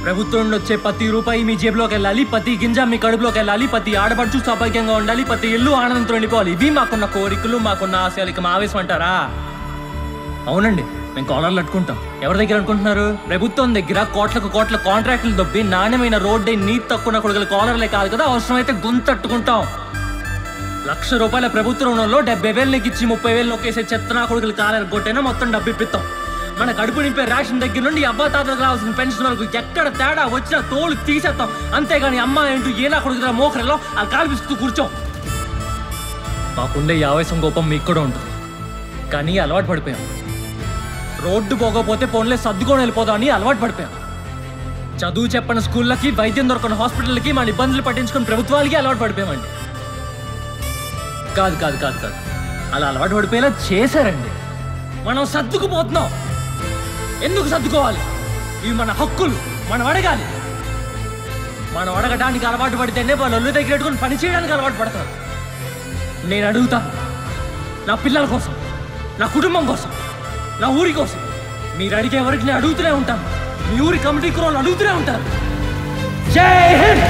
ప్రభుత్వం నుండి వచ్చే ప్రతి రూపాయి మీ జేబులోకి వెళ్ళాలి, ప్రతి గింజ మీ కడుపులోకి వెళ్ళాలి, ప్రతి ఆడపడుచు సౌభాగ్యంగా ఉండాలి, ప్రతి ఇల్లు ఆనందంతో వెళ్ళిపోవాలి. ఇవి మాకున్న కోరికలు, మాకున్న ఆశయాలు. ఇక మా ఆవేశం అంటారా? అవునండి, మేము కాలర్లు అట్టుకుంటాం. ఎవరి దగ్గర అనుకుంటున్నారు? ప్రభుత్వం దగ్గర కోట్లకు కోట్ల కాంట్రాక్టులు దొబ్బి నాణ్యమైన రోడ్డే నీతి తక్కువ కొడుకుల కాలర్లే కాదు కదా, అవసరమైతే గొంతట్టుకుంటాం. ₹1,00,000 ప్రభుత్వ రుణంలో 70,000 నీకు ఇచ్చి 30,000 నొక్కేసే చెత్తనా కొడుకులు కాలర్ కొట్టైనా మొత్తం డబ్బు ఇప్పిస్తాం. మన కడుపు నింపే రేషన్ దగ్గర నుండి అవ్వాతాతలకు రావాల్సిన పెన్షన్ వరకు ఎక్కడ తేడా వచ్చినా తోలు తీసేస్తాం. అంతేగాని అమ్మ ఏంటూ ఏనా కొడుకుల మోకరలో ఆ కాలు పిసుకుతూ కూర్చోం. మాకుండే ఆవేశం కోపం మీకు కూడా ఉంటుంది, కానీ అలవాటు పడిపోయాం. రోడ్డు పోకపోతే పోన్లే సర్దుకొని వెళ్ళిపోదాం అని అలవాటు పడిపోయాం. చదువు చెప్పని స్కూళ్ళకి, వైద్యం దొరకని హాస్పిటల్కి, మన ఇబ్బందులు పట్టించుకుని ప్రభుత్వాలకి అలవాటు పడిపోయామండి. కాదు కాదు కాదు కాదు అలా అలవాటు పడిపోయేలా చేశారండి. మనం సర్దుకుపోతున్నాం. ఎందుకు సర్దుకోవాలి? ఇవి మన హక్కులు, మనం అడగాలి. మనం అడగడానికి అలవాటు పడితేనే వాళ్ళు ఒళ్ళు దగ్గర పెట్టుకుని పని చేయడానికి అలవాటు పడతారు. నేను అడుగుతాను, నా పిల్లల కోసం, నా కుటుంబం కోసం, నా ఊరి కోసం. మీరు అడిగే వరకు నేను అడుగుతూనే ఉంటాను. మీ ఊరి కమిటీ కుర్రోళ్ళు అడుగుతూనే ఉంటారు. జై హింద్.